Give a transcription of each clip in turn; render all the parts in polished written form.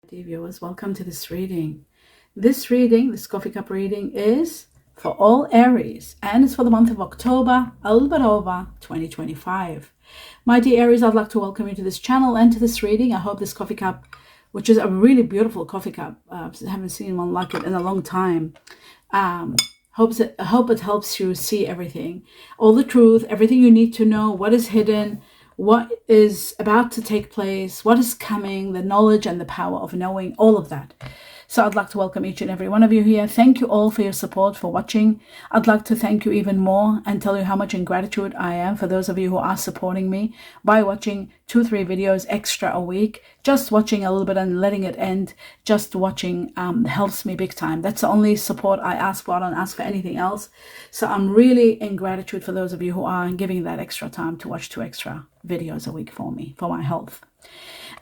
Dear viewers, welcome to this reading. This coffee cup reading is for all Aries and it's for the month of October, a little bit over 2025. My dear Aries, I'd like to welcome you to this channel and to this reading. I hope this coffee cup, which is a really beautiful coffee cup, I haven't seen one like it in a long time. I hope it helps you see everything, all the truth, everything you need to know, what is hidden, what is about to take place, what is coming, the knowledge and the power of knowing, all of that. So I'd like to welcome each and every one of you here. Thank you all for your support, for watching. I'd like to thank you even more and tell you how much in gratitude I am for those of you who are supporting me by watching 2-3 videos extra a week. Just watching a little bit and letting it end, just watching helps me big time. That's the only support I ask for. I don't ask for anything else. So I'm really in gratitude for those of you who are giving that extra time to watch 2 extra videos a week for me, for my health.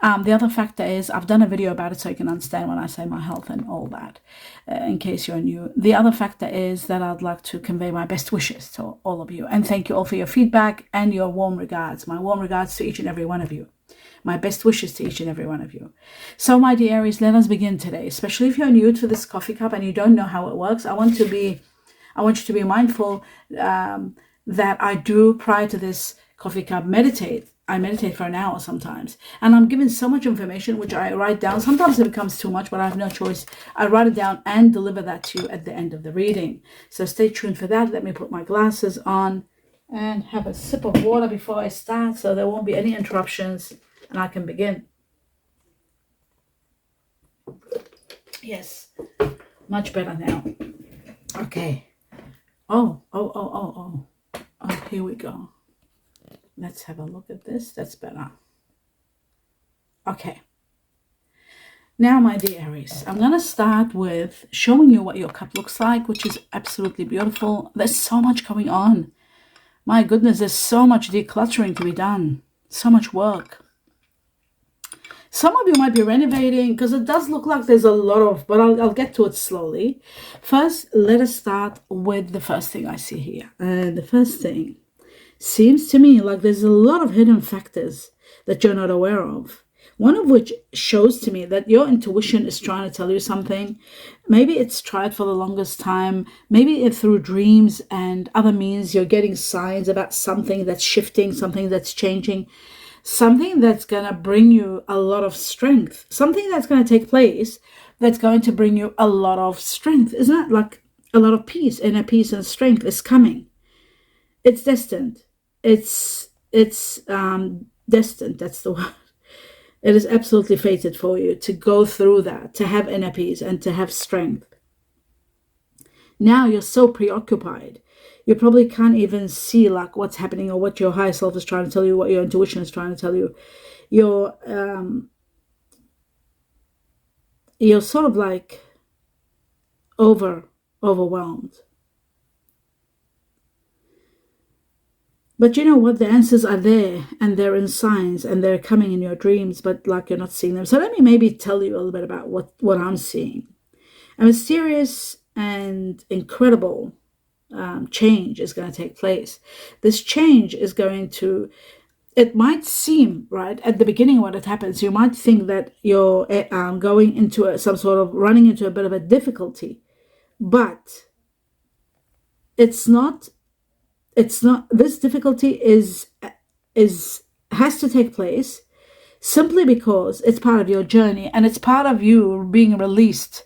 The other factor is I've done a video about it so you can understand when I say my health and all that, in case you're new. The other factor is that I'd like to convey my best wishes to all of you and thank you all for your feedback and your warm regards. My warm regards to each and every one of you. My best wishes to each and every one of you. So my dear Aries, let us begin today, especially if you're new to this coffee cup and you don't know how it works. I want you to be mindful that I do, prior to this coffee cup, meditate. I meditate for an hour sometimes, and I'm given so much information which I write down. Sometimes it becomes too much, but I have no choice. I write it down and deliver that to you at the end of the reading. So stay tuned for that. Let me put my glasses on and have a sip of water before I start so there won't be any interruptions and I can begin. Yes, much better now. Okay. Oh, here we go. Let's have a look at this. That's better. Okay. Now, my dear Aries, I'm going to start with showing you what your cup looks like, which is absolutely beautiful. There's so much going on. My goodness, there's so much decluttering to be done. So much work. Some of you might be renovating because it does look like there's a lot of, but I'll get to it slowly. First, let us start with the first thing I see here. And the first thing seems to me like there's a lot of hidden factors that you're not aware of. One of which shows to me that your intuition is trying to tell you something. Maybe it's tried for the longest time. Maybe through dreams and other means you're getting signs about something that's shifting, something that's changing, something that's going to bring you a lot of strength, something that's going to take place that's going to bring you a lot of strength. Isn't it like a lot of peace, inner peace and strength is coming? It's destined. It's destined. That's the word. It is absolutely fated for you to go through that, to have inner peace and to have strength. Now you're so preoccupied. You probably can't even see like what's happening or what your higher self is trying to tell you, what your intuition is trying to tell you. You're sort of like overwhelmed. But you know what? The answers are there and they're in signs and they're coming in your dreams, but like you're not seeing them. So let me maybe tell you a little bit about what I'm seeing. A mysterious and incredible change is going to take place. This change is going to, it might seem, right, at the beginning when it happens, you might think that you're going into running into a bit of a difficulty, but it's not. This difficulty has to take place simply because it's part of your journey and it's part of you being released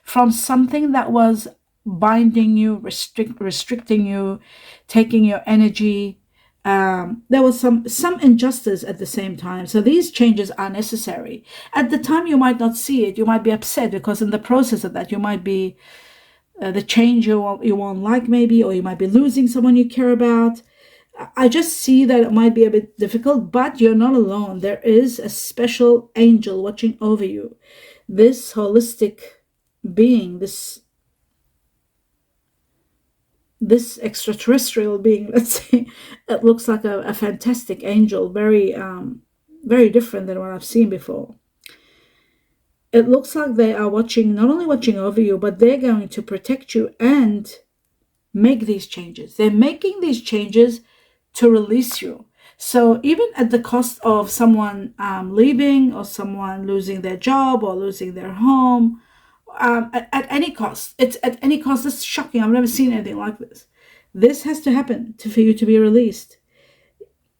from something that was binding you, restricting you, taking your energy. There was some injustice at the same time. So these changes are necessary. At the time you might not see it. You might be upset because in the process of that you might be the change you won't like maybe, or you might be losing someone you care about. I just see that it might be a bit difficult, but you're not alone. There is a special angel watching over you. This holistic being, this extraterrestrial being, let's say, it looks like a fantastic angel, very, very different than what I've seen before. It looks like they are not only watching over you, but they're going to protect you and make these changes. They're making these changes to release you. So even at the cost of someone leaving, or someone losing their job, or losing their home, at any cost, it's at any cost. This is shocking. I've never seen anything like this. This has to happen for you to be released.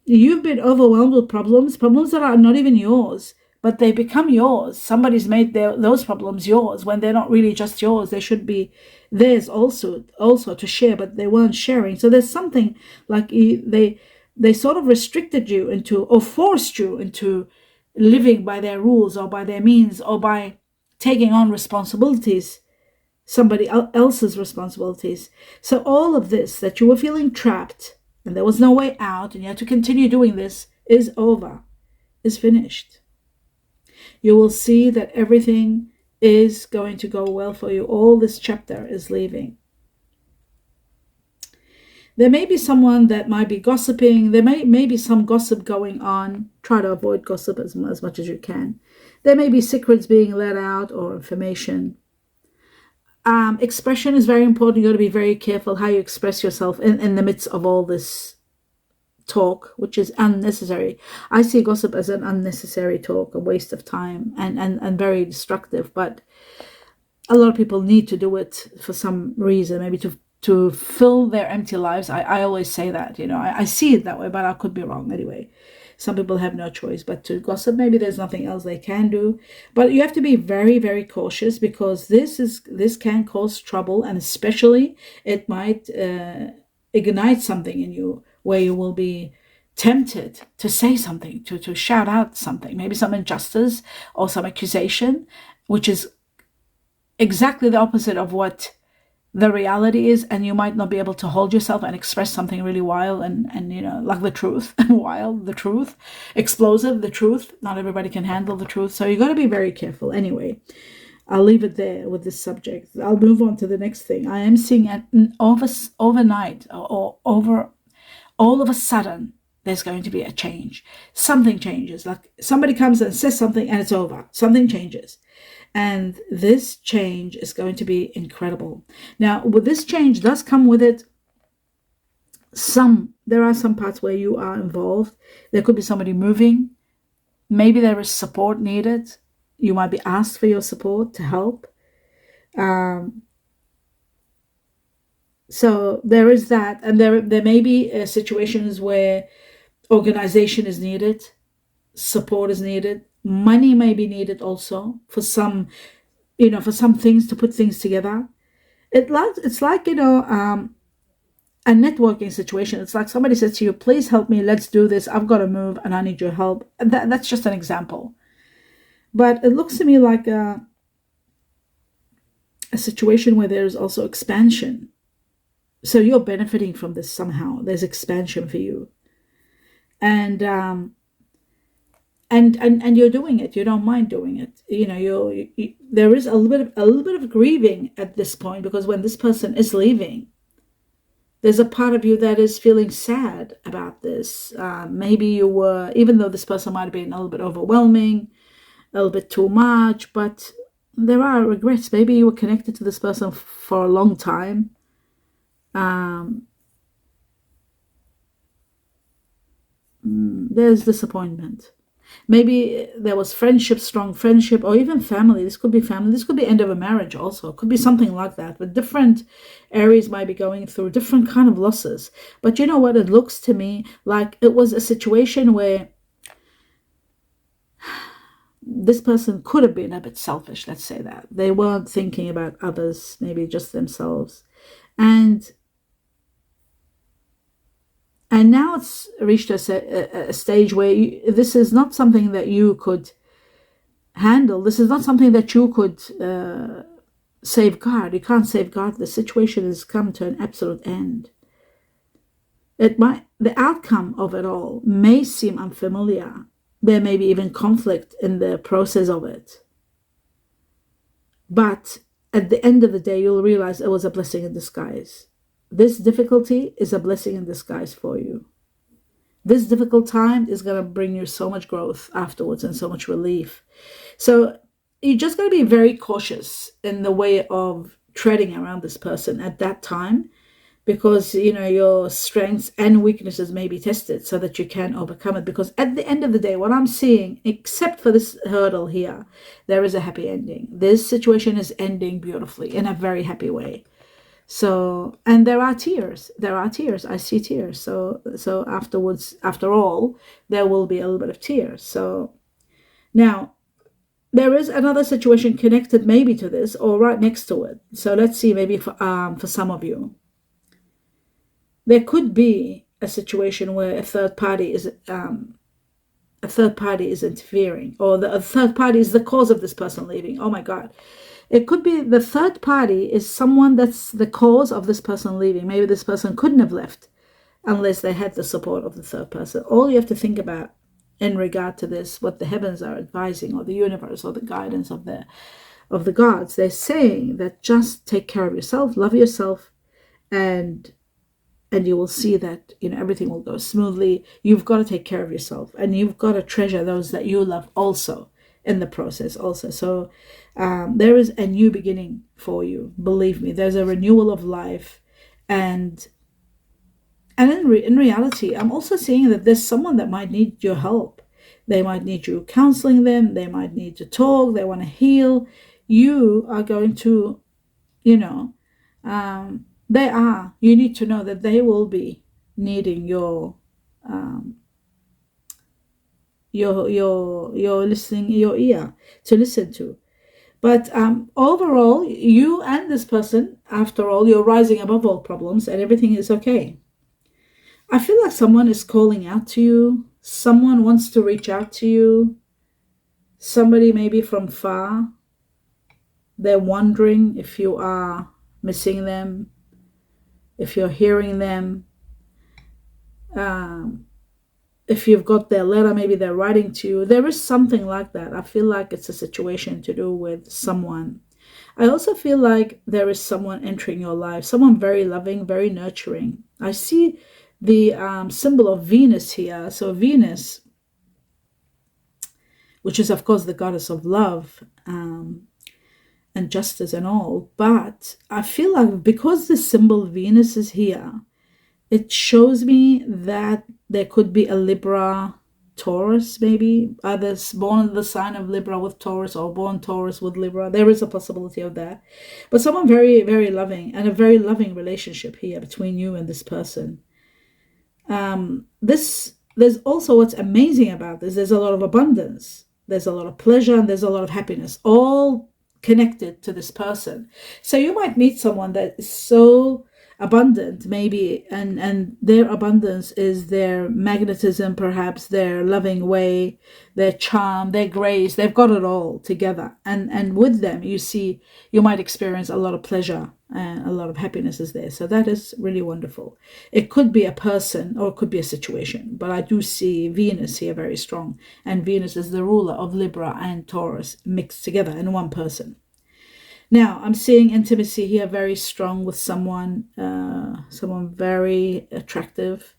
You've been overwhelmed with problems that are not even yours, but they become yours. Somebody's made those problems yours when they're not really just yours. They should be theirs also to share, but they weren't sharing. So there's something like they sort of restricted you into, or forced you into, living by their rules or by their means, or by taking on responsibilities, somebody else's responsibilities. So all of this, that you were feeling trapped and there was no way out and you had to continue doing this, is over, is finished. You will see that everything is going to go well for you. All this chapter is leaving. There may be someone that might be gossiping. There may be some gossip going on. Try to avoid gossip as much as you can. There may be secrets being let out, or information. Expression is very important. You got to be very careful how you express yourself in the midst of all this talk, which is unnecessary. I see gossip as an unnecessary talk, a waste of time, and very destructive. But a lot of people need to do it for some reason, maybe to fill their empty lives. I always say that, I see it that way, but I could be wrong anyway. Some people have no choice but to gossip. Maybe there's nothing else they can do. But you have to be very, very cautious, because this can cause trouble, and especially it might ignite something in you where you will be tempted to say something, to shout out something, maybe some injustice or some accusation, which is exactly the opposite of what the reality is, and you might not be able to hold yourself and express something really wild and like the truth. Wild, the truth, explosive, the truth. Not everybody can handle the truth, so you got to be very careful. Anyway, I'll leave it there with this subject. I'll move on to the next thing. I am seeing overnight, or over all of a sudden, there's going to be a change. Something changes, like somebody comes and says something and it's over. Something changes. And this change is going to be incredible. Now, with this change does come with it there are some parts where you are involved. There could be somebody moving. Maybe there is support needed. You might be asked for your support to help. So there is that. And there may be situations where organization is needed, support is needed. Money may be needed also for some things, to put things together. It's like a networking situation. It's like somebody says to you, please help me, let's do this, I've got to move and I need your help. And that's just an example. But it looks to me like a situation where there's also expansion. So you're benefiting from this somehow. There's expansion for you. And you're doing it. You don't mind doing it. There is a little bit of grieving at this point, because when this person is leaving, there's a part of you that is feeling sad about this. Maybe you were, even though this person might have been a little bit overwhelming, a little bit too much, but there are regrets. Maybe you were connected to this person for a long time. There's disappointment. Maybe there was friendship, strong friendship, or even family. This could be family. This could be end of a marriage also. It could be something like that. But different Aries might be going through different kind of losses. But you know what? It looks to me like it was a situation where this person could have been a bit selfish. Let's say that. They weren't thinking about others, maybe just themselves. And now it's reached a stage where this is not something that you could handle. This is not something that you could safeguard. You can't safeguard. The situation has come to an absolute end. The outcome of it all may seem unfamiliar. There may be even conflict in the process of it. But at the end of the day, you'll realize it was a blessing in disguise. This difficulty is a blessing in disguise for you. This difficult time is going to bring you so much growth afterwards and so much relief. So you just got to be very cautious in the way of treading around this person at that time, because your strengths and weaknesses may be tested so that you can overcome it. Because at the end of the day, what I'm seeing, except for this hurdle here, there is a happy ending. This situation is ending beautifully in a very happy way. So, and there are tears. I see tears. So afterwards, after all, there will be a little bit of tears. So now there is another situation connected maybe to this or right next to it. So let's see, maybe for some of you, there could be a situation where a third party is interfering, or a third party is the cause of this person leaving. Oh my God. It could be the third party is someone that's the cause of this person leaving. Maybe this person couldn't have left unless they had the support of the third person. All you have to think about in regard to this, what the heavens are advising, or the universe, or the guidance of the gods, they're saying that just take care of yourself, love yourself, and you will see that everything will go smoothly. You've got to take care of yourself, and you've got to treasure those that you love also in the process also. So there is a new beginning for you. Believe me, there's a renewal of life, and in reality, I'm also seeing that there's someone that might need your help. They might need you counseling them. They might need to talk. They want to heal. You are going to, you need to know that they will be needing your listening, your ear to listen to. But overall, you and this person, after all, you're rising above all problems and everything is okay. I feel like someone is calling out to you. Someone wants to reach out to you. Somebody maybe from far. They're wondering if you are missing them, if you're hearing them. If you've got their letter, maybe they're writing to you. There is something like that. I feel like it's a situation to do with someone. I also feel like there is someone entering your life, someone very loving, very nurturing. I see the symbol of Venus here. So Venus, which is of course the goddess of love and justice and all. But I feel like because the symbol Venus is here, it shows me that there could be a Libra, Taurus, maybe others born in the sign of Libra with Taurus, or born Taurus with Libra. There is a possibility of that. But someone very, very loving, and a very loving relationship here between you and this person. There's also what's amazing about this. There's a lot of abundance. There's a lot of pleasure, and there's a lot of happiness, all connected to this person. So you might meet someone that is so abundant, maybe, and their abundance is their magnetism, perhaps their loving way, their charm, their grace. They've got it all together, and with them you might experience a lot of pleasure and a lot of happiness is there. So that is really wonderful. It could be a person or it could be a situation, but I do see Venus here very strong, and Venus is the ruler of Libra and Taurus mixed together in one person. Now, I'm seeing intimacy here very strong with someone very attractive,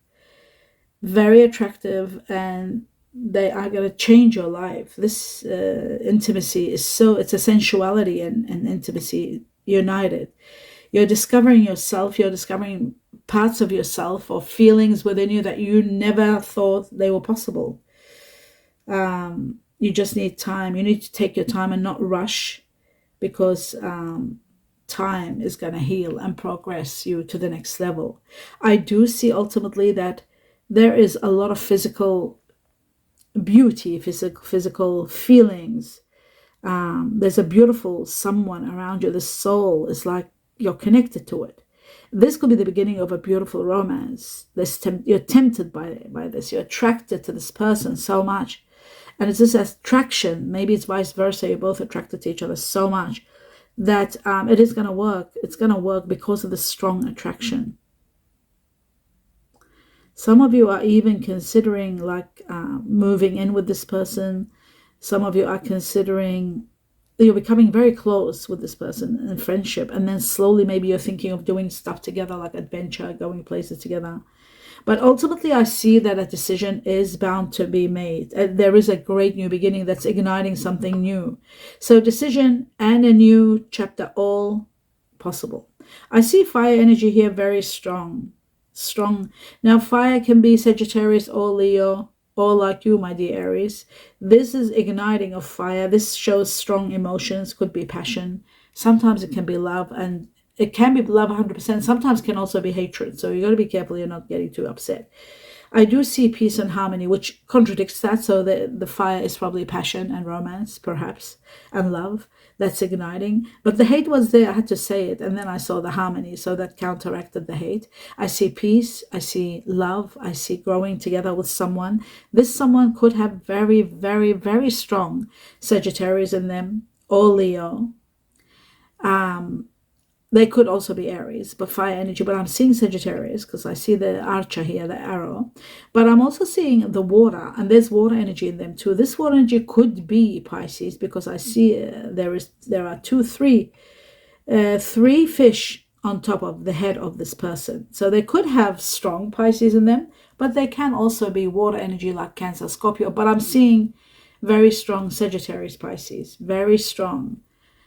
and they are going to change your life. This intimacy it's a sensuality and intimacy united. You're discovering yourself, you're discovering parts of yourself or feelings within you that you never thought they were possible. You just need time. You need to take your time and not rush, because time is going to heal and progress you to the next level. I do see ultimately that there is a lot of physical beauty, physical feelings. There's a beautiful someone around you. The soul is like you're connected to it. This could be the beginning of a beautiful romance. You're tempted by this. You're attracted to this person so much. And it's this attraction, maybe it's vice versa, you're both attracted to each other so much that it is going to work. It's going to work because of the strong attraction. Some of you are even considering moving in with this person. Some of you are considering, you're becoming very close with this person in friendship, and then slowly maybe you're thinking of doing stuff together, like adventure, going places together. But ultimately, I see that a decision is bound to be made. There is a great new beginning that's igniting something new. So decision and a new chapter, all possible. I see fire energy here very strong. Strong. Now, fire can be Sagittarius or Leo, or like you, my dear Aries. This is igniting of fire. This shows strong emotions, could be passion. Sometimes it can be love, and it can be love 100%. Sometimes can also be hatred. So you got to be careful you're not getting too upset. I do see peace and harmony, which contradicts that. So the fire is probably passion and romance, perhaps, and love. That's igniting. But the hate was there. I had to say it. And then I saw the harmony. So that counteracted the hate. I see peace. I see love. I see growing together with someone. This someone could have very, very, very strong Sagittarius in them, or Leo. They could also be Aries, but fire energy. But I'm seeing Sagittarius because I see the archer here, the arrow. But I'm also seeing the water, and there's water energy in them too. This water energy could be Pisces because I see there are three fish on top of the head of this person. So they could have strong Pisces in them, but they can also be water energy like Cancer, Scorpio. But I'm seeing very strong Sagittarius, Pisces, very strong.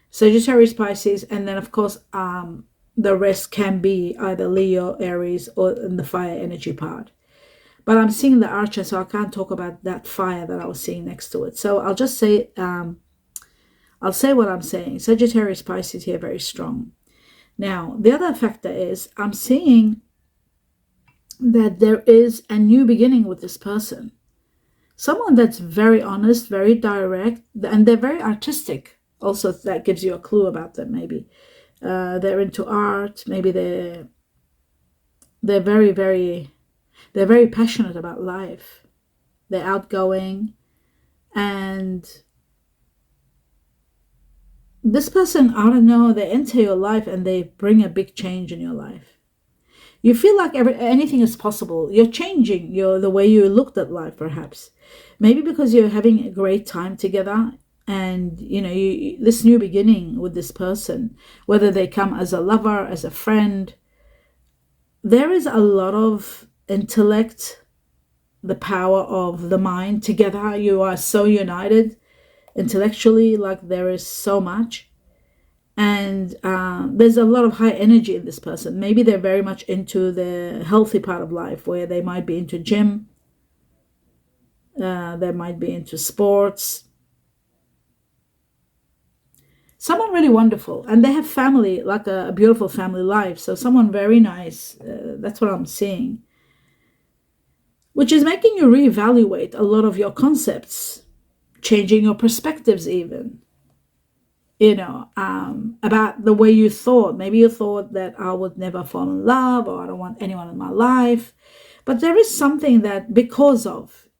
Sagittarius, Pisces, and then of course the rest can be either Leo, Aries, or in the fire energy part. But I'm seeing the archer, so I can't talk about that fire that I was seeing next to it. So I'll just say, I'll say what I'm saying. Sagittarius, Pisces here, very strong. Now, the other factor is I'm seeing that there is a new beginning with this person. Someone that's very honest, very direct, and they're very artistic. Also, that gives you a clue about them. Maybe they're into art. Maybe they're very passionate about life. They're outgoing, and this person, I don't know, they enter your life and they bring a big change in your life. You feel like anything is possible. You're changing the way you looked at life, perhaps. Maybe because you're having a great time together. And, this new beginning with this person, whether they come as a lover, as a friend, there is a lot of intellect, the power of the mind together. You are so united intellectually, like there is so much. And there's a lot of high energy in this person. Maybe they're very much into the healthy part of life, where they might be into gym. They might be into sports. Someone really wonderful, and they have family, like a beautiful family life. So someone very nice. That's what I'm seeing, which is making you reevaluate a lot of your concepts, changing your perspectives even, about the way you thought. Maybe you thought that I would never fall in love, or I don't want anyone in my life. But there is something that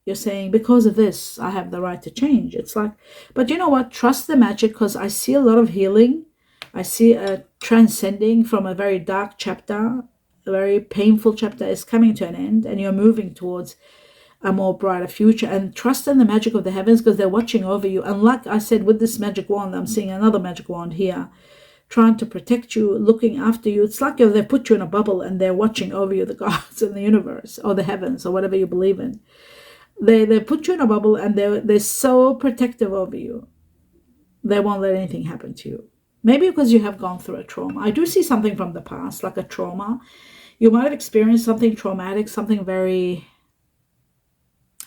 you're saying, because of this, I have the right to change. It's like, but you know what? Trust the magic, because I see a lot of healing. I see a transcending from a very dark chapter, a very painful chapter is coming to an end, and you're moving towards a more brighter future. And trust in the magic of the heavens, because they're watching over you. And like I said, with this magic wand, I'm seeing another magic wand here, trying to protect you, looking after you. It's like they put you in a bubble and they're watching over you, the gods in the universe, or the heavens, or whatever you believe in. They put you in a bubble, and they're so protective over you. They won't let anything happen to you. Maybe because you have gone through a trauma. I do see something from the past, like a trauma. You might have experienced something traumatic, something very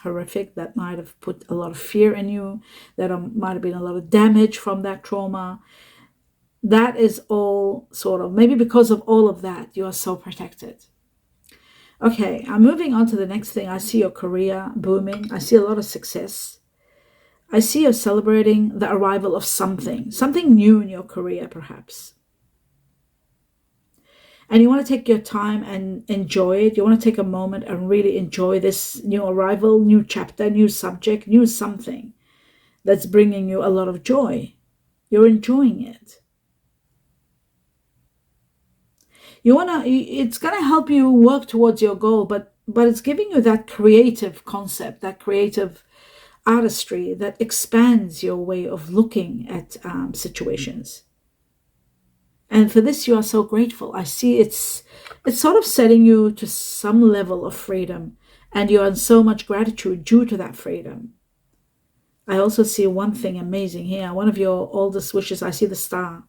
horrific that might have put a lot of fear in you, that might have been a lot of damage from that trauma. That is all sort of, maybe because of all of that, you are so protected. Okay, I'm moving on to the next thing. I see your career booming. I see a lot of success. I see you celebrating the arrival of something new in your career, perhaps. And you want to take your time and enjoy it. You want to take a moment and really enjoy this new arrival, new chapter, new subject, new something that's bringing you a lot of joy. You're enjoying it. It's going to help you work towards your goal, but it's giving you that creative concept, that creative artistry that expands your way of looking at situations. And for this, you are so grateful. I see it's sort of setting you to some level of freedom, and you're in so much gratitude due to that freedom. I also see one thing amazing here. One of your oldest wishes, I see the star.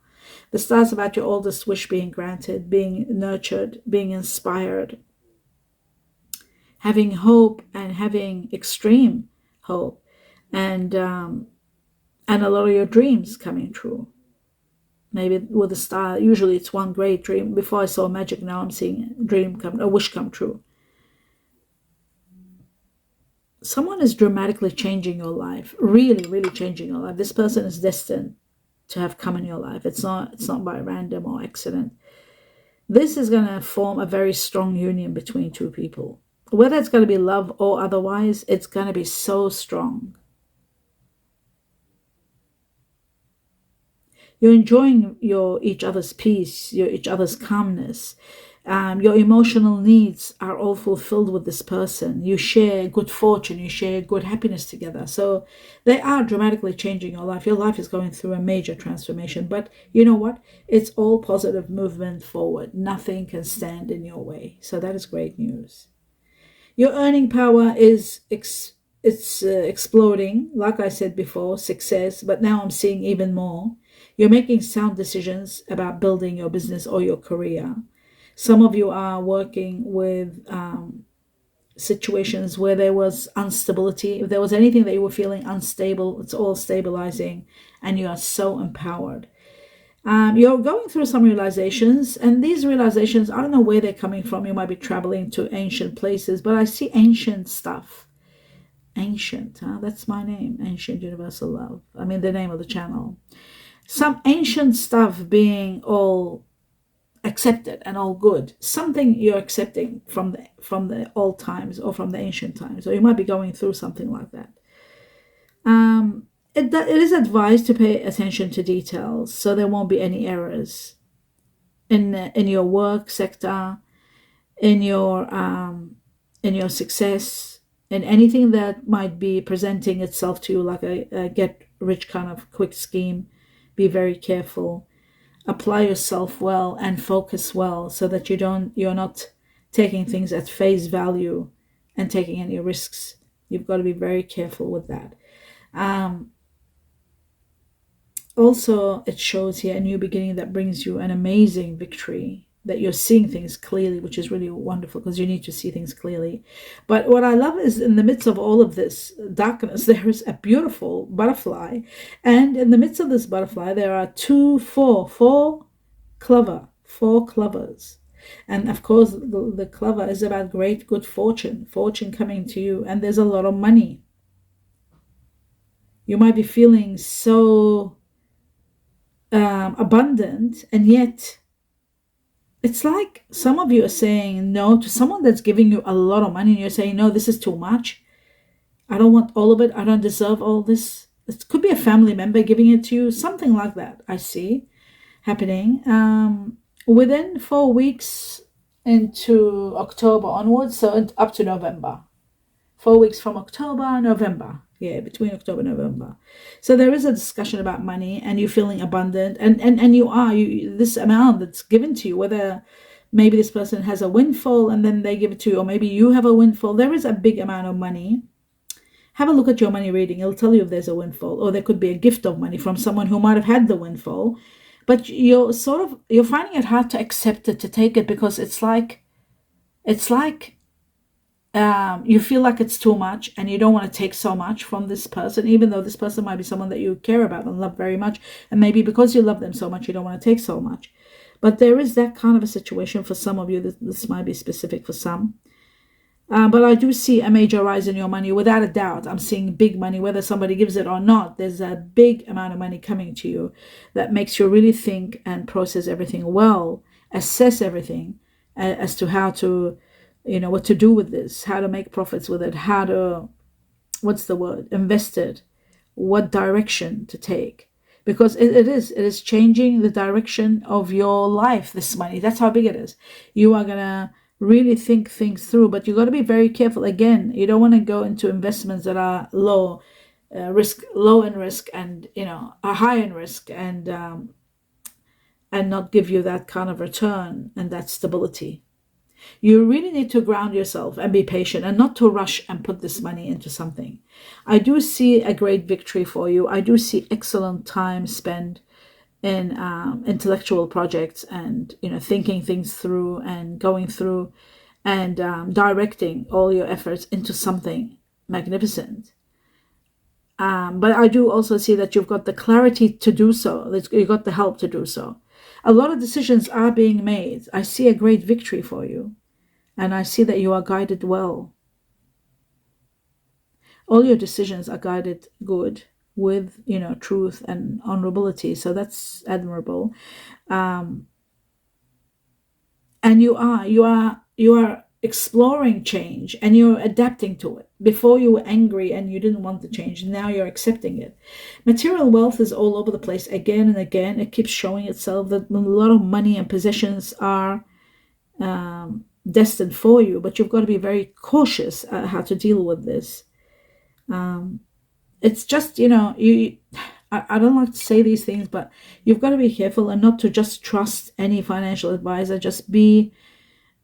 The star is about your oldest wish being granted, being nurtured, being inspired, having hope and having extreme hope, and a lot of your dreams coming true. Maybe with a star, usually it's one great dream. Before I saw magic, now I'm seeing a wish come true. Someone is dramatically changing your life, really, really changing your life. This person is destined to have come in your life. It's not by random or accident. This is going to form a very strong union between two people. Whether it's going to be love or otherwise, it's going to be so strong. You're enjoying each other's peace, each other's calmness. Your emotional needs are all fulfilled with this person. You share good fortune, you share good happiness together. So they are dramatically changing your life. Your life is going through a major transformation. But you know what? It's all positive movement forward. Nothing can stand in your way. So that is great news. Your earning power is exploding. Like I said before, success. But now I'm seeing even more. You're making sound decisions about building your business or your career. Some of you are working with situations where there was instability. If there was anything that you were feeling unstable, it's all stabilizing and you are so empowered. You're going through some realizations, and these realizations, I don't know where they're coming from. You might be traveling to ancient places, but I see ancient stuff. Ancient, that's my name, Ancient Universal Love. I mean, the name of the channel. Some ancient stuff being all accepted and all good. Something you're accepting from the old times or from the ancient times, or you might be going through something like that. It is advised to pay attention to details so there won't be any errors in your work sector, in your success, in anything that might be presenting itself to you like a get rich kind of quick scheme. Be very careful. Apply yourself well and focus well so that you're not taking things at face value and taking any risks. You've got to be very careful with that. Also, it shows here a new beginning that brings you an amazing victory, that you're seeing things clearly, which is really wonderful because you need to see things clearly. But what I love is in the midst of all of this darkness, there is a beautiful butterfly. And in the midst of this butterfly, there are four clovers. And of course, the clover is about great good fortune coming to you. And there's a lot of money. You might be feeling so abundant, and yet it's like some of you are saying no to someone that's giving you a lot of money, and you're saying, no, this is too much. I don't want all of it. I don't deserve all this. It could be a family member giving it to you, something like that I see happening. Within 4 weeks into October onwards, so up to November. 4 weeks from October, November. Yeah, between October and November. So there is a discussion about money, and you're feeling abundant, and this amount that's given to you, whether maybe this person has a windfall and then they give it to you, or maybe you have a windfall. There is a big amount of money. Have a look at your money reading. It'll tell you if there's a windfall, or there could be a gift of money from someone who might have had the windfall, but you're finding it hard to accept it, to take it, because it's like you feel like it's too much, and you don't want to take so much from this person, even though this person might be someone that you care about and love very much, and maybe because you love them so much, you don't want to take so much. But there is that kind of a situation for some of you. This might be specific for some. But I do see a major rise in your money, without a doubt. I'm seeing big money, whether somebody gives it or not. There's a big amount of money coming to you that makes you really think and process everything well, assess everything as to how to, what to do with this, how to make profits with it, how to, invest it, what direction to take. Because it is changing the direction of your life, this money. That's how big it is. You are going to really think things through, but you got to be very careful. Again, you don't want to go into investments that are low in risk, and are high in risk, and not give you that kind of return and that stability. You really need to ground yourself and be patient, and not to rush and put this money into something. I do see a great victory for you. I do see excellent time spent in intellectual projects, and thinking things through and going through and directing all your efforts into something magnificent. But I do also see that you've got the clarity to do so. You've got the help to do so. A lot of decisions are being made. I see a great victory for you, and I see that you are guided well. All your decisions are guided good with, truth and honorability. So that's admirable. And you are exploring change, and you're adapting to it. Before you were angry and you didn't want the change. Now you're accepting it. Material wealth is all over the place again and again. It keeps showing itself that a lot of money and possessions are destined for you, but you've got to be very cautious how to deal with this. It's just, I don't like to say these things, but you've got to be careful and not to just trust any financial advisor. Just be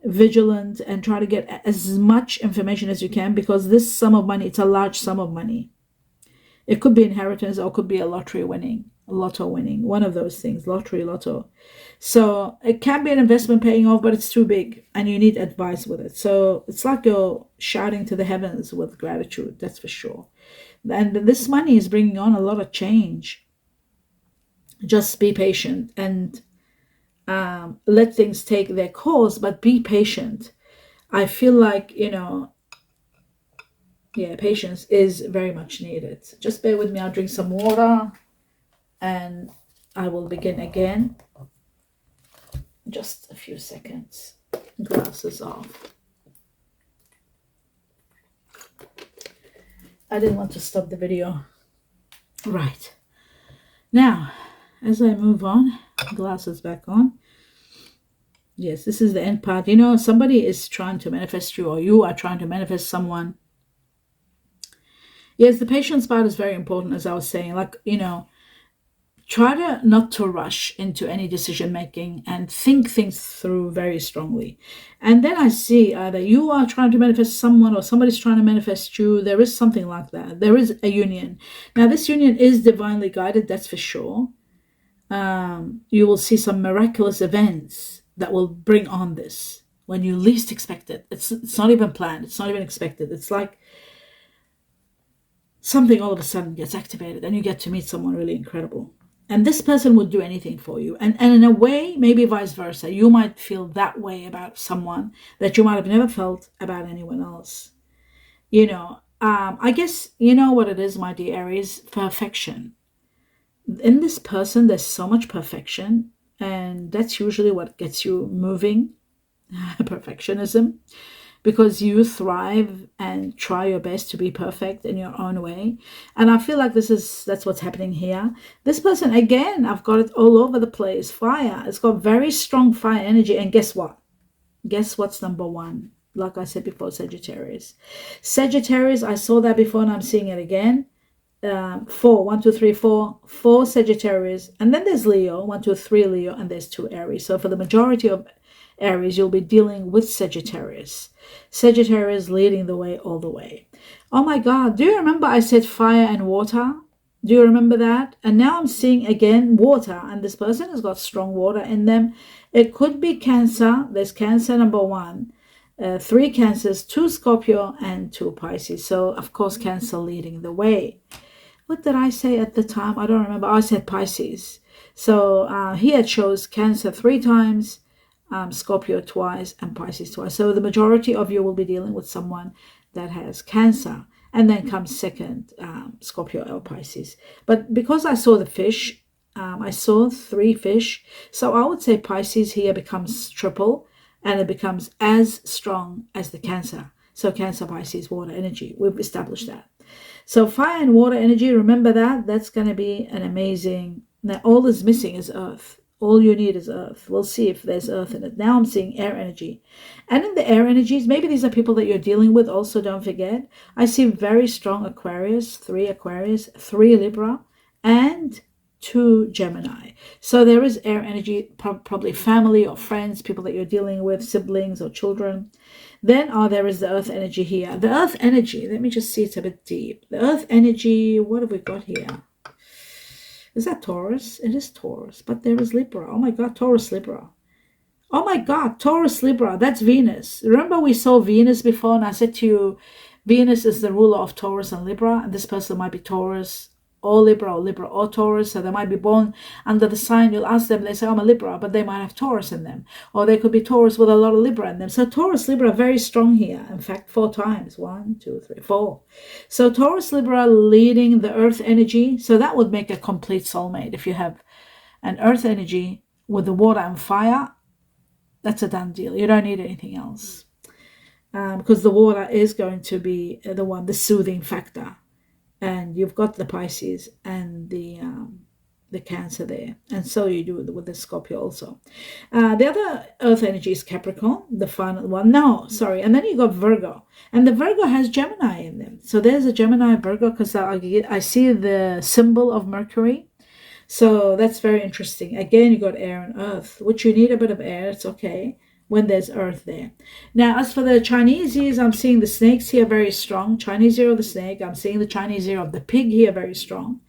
vigilant and try to get as much information as you can, because this sum of money, it's a large sum of money. It could be inheritance, or it could be a lotto winning, one of those things, lotto. So it can be an investment paying off, but it's too big and you need advice with it. So it's like you're shouting to the heavens with gratitude, that's for sure. And this money is bringing on a lot of change. Just be patient and let things take their course, but be patient. I feel like, patience is very much needed. Just bear with me. I'll drink some water and I will begin again. Just a few seconds. Glasses off. I didn't want to stop the video. Right. Now, as I move on, glasses back on. Yes, this is the end part. Somebody is trying to manifest you, or you are trying to manifest someone. Yes, the patience part is very important, as I was saying. Try to not to rush into any decision making and think things through very strongly. And then I see either you are trying to manifest someone or somebody's trying to manifest you. There is something like that. There is a union. Now, this union is divinely guided, that's for sure. You will see some miraculous events that will bring on this when you least expect it. It's not even planned. It's not even expected. It's like something all of a sudden gets activated and you get to meet someone really incredible. And this person would do anything for you. And in a way, maybe vice versa. You might feel that way about someone that you might have never felt about anyone else. I guess you know what it is, my dear Aries, perfection. In this person, there's so much perfection. And that's usually what gets you moving, perfectionism. Because you thrive and try your best to be perfect in your own way. And I feel like that's what's happening here. This person, again, I've got it all over the place. Fire. It's got very strong fire energy. And guess what? Guess what's number one? Like I said before, Sagittarius. Sagittarius, I saw that before and I'm seeing it again. 4, 1, 2, 3, 4. 4 Sagittarius. And then there's Leo, 1, 2, 3 Leo, and there's 2 Aries. So for the majority of Aries, you'll be dealing with Sagittarius. Sagittarius leading the way all the way. Oh my God, do you remember I said fire and water? Do you remember that? And now I'm seeing again water, and this person has got strong water in them. It could be Cancer. There's Cancer number 1, 3 Cancers, 2 Scorpio, and 2 Pisces. So of course Cancer leading the way. What did I say at the time? I don't remember. I said Pisces. So here it shows Cancer 3 times, Scorpio twice, and Pisces twice. So the majority of you will be dealing with someone that has Cancer, and then comes second, Scorpio or Pisces. But because I saw the fish, I saw 3 fish, so I would say Pisces here becomes triple, and it becomes as strong as the Cancer. So Cancer, Pisces, water energy. We've established that. So fire and water energy, remember that. That's going to be an amazing. Now all is missing is earth. All you need is earth. We'll see if there's earth in it. Now I'm seeing air energy. And in the air energies, maybe these are people that you're dealing with also, don't forget. I see very strong Aquarius, 3 Libra, and 2 Gemini. So there is air energy, probably family or friends, people that you're dealing with, siblings or children. Then there is the earth energy here. The earth energy, let me just see, it's a bit deep. The earth energy, what have we got here? Is that Taurus? It is Taurus, but there is Libra. Oh my God, Taurus, Libra. Oh my God, Taurus, Libra, that's Venus. Remember we saw Venus before, and I said to you, Venus is the ruler of Taurus and Libra, and this person might be Taurus or Libra or Taurus, so they might be born under the sign. You'll ask them, they say, I'm a Libra, but they might have Taurus in them. Or they could be Taurus with a lot of Libra in them. So Taurus, Libra, very strong here. In fact, 4 times. 1, 2, 3, 4. So Taurus, Libra leading the earth energy. So that would make a complete soulmate. If you have an earth energy with the water and fire, that's a done deal. You don't need anything else. Because the water is going to be the soothing factor. And you've got the Pisces and the Cancer there. And so you do with the Scorpio also. The other earth energy is Capricorn, the final one. No, sorry. And then you got Virgo. And the Virgo has Gemini in them. So there's a Gemini Virgo because I see the symbol of Mercury. So that's very interesting. Again, you got air and earth, which you need a bit of air. It's okay when there's earth there. Now, as for the Chinese years, I'm seeing the snakes here very strong. Chinese year of the snake. I'm seeing the Chinese year of the pig here very strong.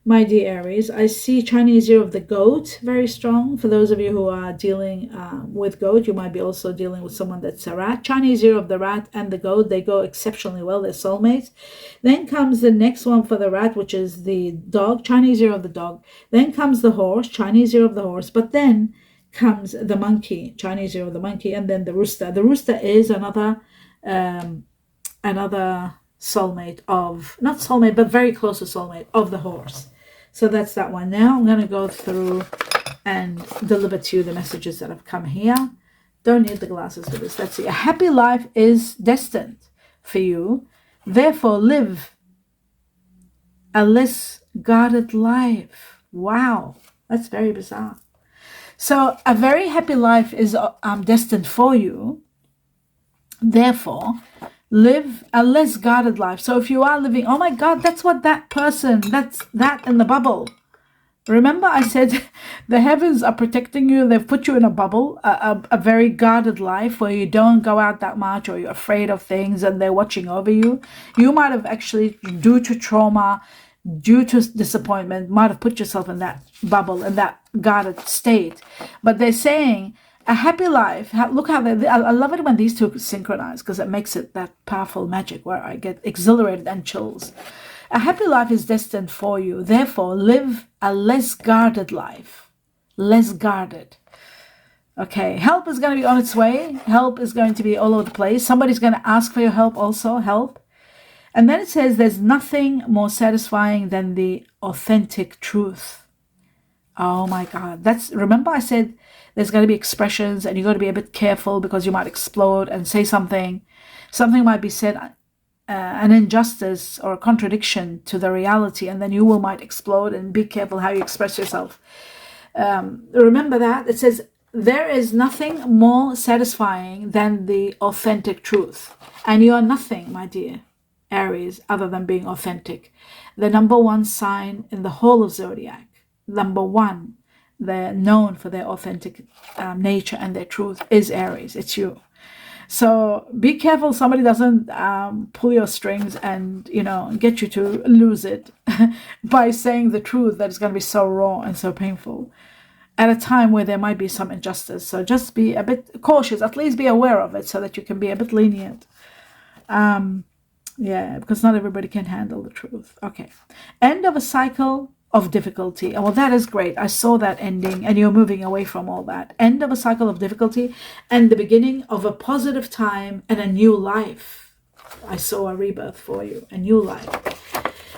My dear Aries, I see Chinese year of the goat very strong. For those of you who are dealing with goat, you might be also dealing with someone that's a rat. Chinese year of the rat and the goat, they go exceptionally well. They're soulmates. Then comes the next one for the rat, which is the dog, Chinese year of the dog. Then comes the horse, Chinese year of the horse. But then comes the monkey, Chinese year of the monkey, and then the rooster. The rooster is another soulmate of, not soulmate, but very close to soulmate of the horse. So that's that one. Now I'm going to go through and deliver to you the messages that have come here. Don't need the glasses for this. Let's see. A happy life is destined for you. Therefore, live a less guarded life. Wow, that's very bizarre. So a very happy life is destined for you. Therefore, live a less guarded life. So if you are living, oh my God, that's what that person, that's that in the bubble. Remember I said the heavens are protecting you. They've put you in a bubble, a very guarded life where you don't go out that much or you're afraid of things and they're watching over you. You might have actually, due to trauma, due to disappointment, might have put yourself in that bubble, in that guarded state. But they're saying, a happy life, look how I love it when these two synchronize because it makes it that powerful magic where I get exhilarated and chills. A happy life is destined for you. Therefore, live a less guarded life. Less guarded. Okay, help is going to be on its way. Help is going to be all over the place. Somebody's going to ask for your help also, help. And then it says there's nothing more satisfying than the authentic truth. Oh my God. Remember I said there's going to be expressions and you got to be a bit careful because you might explode and say something. Something might be said, an injustice or a contradiction to the reality, and then you might explode, and be careful how you express yourself. Remember that. It says there is nothing more satisfying than the authentic truth. And you are nothing, my dear Aries, other than being authentic. The number one sign in the whole of Zodiac. Number one, they're known for their authentic nature and their truth is Aries. It's you. So be careful somebody doesn't pull your strings and, get you to lose it by saying the truth that is going to be so raw and so painful at a time where there might be some injustice. So just be a bit cautious, at least be aware of it so that you can be a bit lenient. Because not everybody can handle the truth. Okay. End of a cycle of difficulty. Well, that is great. I saw that ending and you're moving away from all that. End of a cycle of difficulty and the beginning of a positive time and a new life. I saw a rebirth for you, a new life.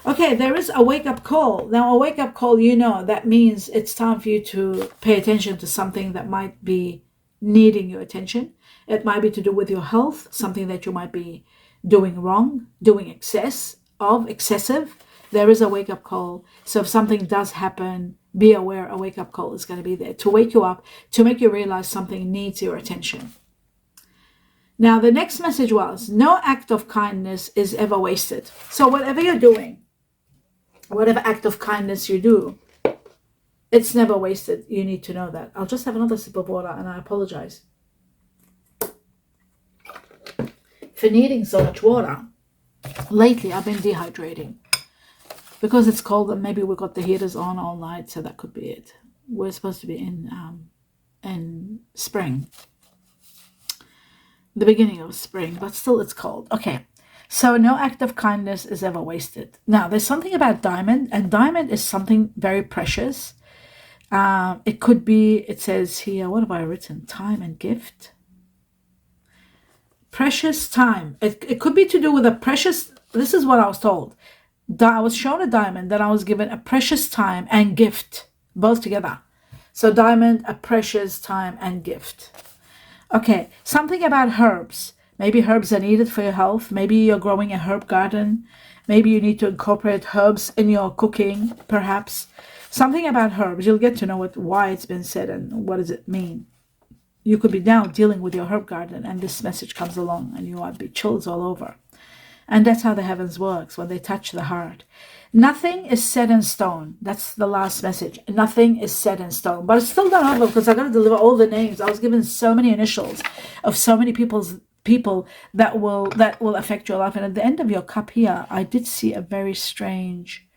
Okay, there is a wake-up call. Now, a wake-up call, that means it's time for you to pay attention to something that might be needing your attention. It might be to do with your health, something that you might be doing wrong, doing excessive. There is a wake-up call. So if something does happen, be aware a wake-up call is going to be there to wake you up, to make you realize something needs your attention. Now, the next message was, no act of kindness is ever wasted. So whatever you're doing, whatever act of kindness you do, it's never wasted. You need to know that. I'll just have another sip of water and I apologize for needing so much water. Lately, I've been dehydrating. Because it's cold, and maybe we got the heaters on all night, so that could be it. We're supposed to be in spring, the beginning of spring, but still it's cold. Okay, so no act of kindness is ever wasted. Now, there's something about diamond, and diamond is something very precious. It could be, it says here, what have I written? Time and gift. Precious time. It could be to do with a precious, this is what I was told. I was shown a diamond, then I was given a precious time and gift, both together. So diamond, a precious time and gift. Okay, something about herbs. Maybe herbs are needed for your health. Maybe you're growing a herb garden. Maybe you need to incorporate herbs in your cooking, perhaps. Something about herbs. You'll get to know why it's been said and what does it mean. You could be now dealing with your herb garden and this message comes along and you might be chills all over. And that's how the heavens works, when they touch the heart. Nothing is set in stone. That's the last message. Nothing is set in stone. But it's still not over because I got to deliver all the names. I was given so many initials of so many people that will affect your life. And at the end of your cup here, I did see a very strange,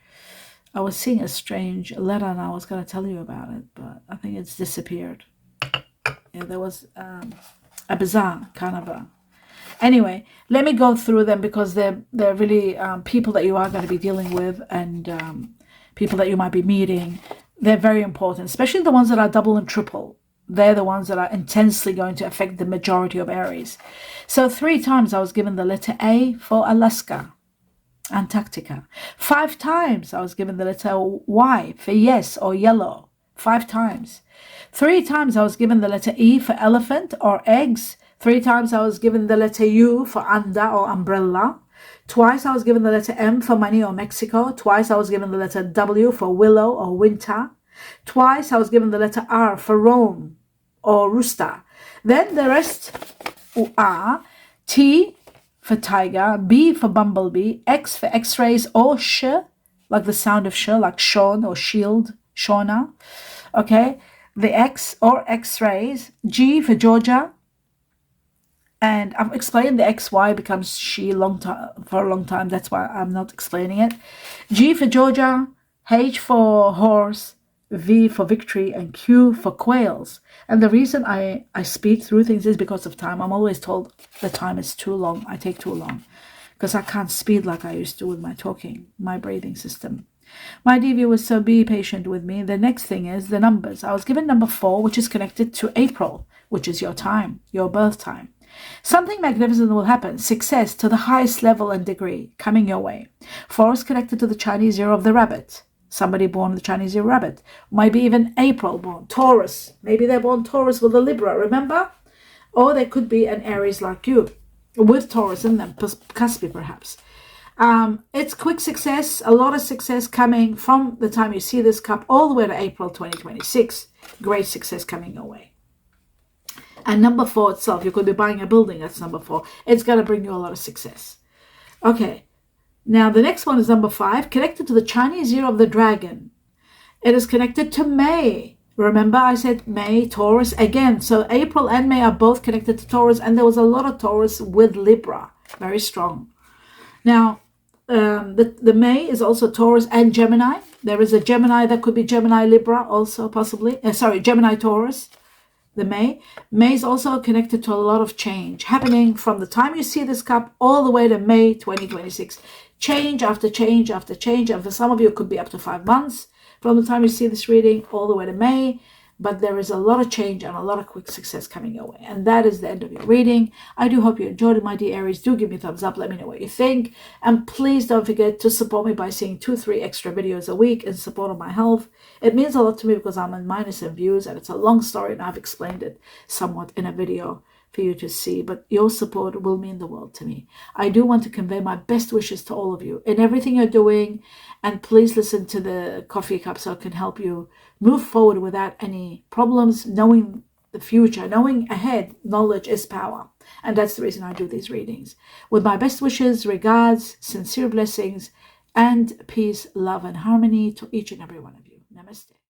I was seeing a strange letter, and I was going to tell you about it, but I think it's disappeared. Yeah, there was a bizarre kind of a... Anyway, let me go through them because they're really people that you are going to be dealing with, and people that you might be meeting. They're very important, especially the ones that are double and triple. They're the ones that are intensely going to affect the majority of Aries. So 3 times I was given the letter A for Alaska, Antarctica. 5 times I was given the letter Y for yes or yellow. 5 times. 3 times I was given the letter E for elephant or eggs. 3 times I was given the letter U for anda or umbrella. Twice I was given the letter M for money or Mexico. Twice I was given the letter W for willow or winter. Twice I was given the letter R for Rome or rooster. Then the rest are T for tiger, B for bumblebee, X for x-rays or sh, like the sound of sh, like Sean or shield, Shauna. Okay, the X or x-rays, G for Georgia. And I've explained the XY becomes she for a long time. That's why I'm not explaining it. G for Georgia, H for horse, V for victory, and Q for quails. And the reason I speed through things is because of time. I'm always told the time is too long. I take too long because I can't speed like I used to with my talking, my breathing system. My dear viewers, so be patient with me. The next thing is the numbers. I was given number 4, which is connected to April, which is your time, your birth time. Something magnificent will happen. Success to the highest level and degree coming your way. 4 is connected to the Chinese year of the rabbit. Somebody born the Chinese year rabbit. Maybe even April born. Taurus. Maybe they're born Taurus with a Libra, remember? Or they could be an Aries like you, with Taurus in them, Cuspi perhaps. It's quick success, a lot of success coming from the time you see this cup all the way to April 2026. Great success coming your way. And number 4 itself, you could be buying a building, that's number 4. It's going to bring you a lot of success. Okay, now the next one is number 5, connected to the Chinese year of the dragon. It is connected to May. Remember I said May, Taurus again. So April and May are both connected to Taurus, and there was a lot of Taurus with Libra. Very strong. Now, the May is also Taurus and Gemini. There is a Gemini that could be Gemini Libra also possibly. Gemini Taurus. The May is also connected to a lot of change happening from the time you see this cup all the way to May 2026. Change after change after change. And for some of you, it could be up to 5 months from the time you see this reading all the way to May. But there is a lot of change and a lot of quick success coming your way. And that is the end of your reading. I do hope you enjoyed it, my dear Aries. Do give me a thumbs up. Let me know what you think. And please don't forget to support me by seeing 2-3 extra videos a week in support of my health. It means a lot to me because I'm in minus in views and it's a long story and I've explained it somewhat in a video for you to see. But your support will mean the world to me. I do want to convey my best wishes to all of you in everything you're doing. And please listen to the coffee cup so it can help you move forward without any problems, knowing the future, knowing ahead. Knowledge is power. And that's the reason I do these readings. With my best wishes, regards, sincere blessings, and peace, love, and harmony to each and every one of you. Namaste.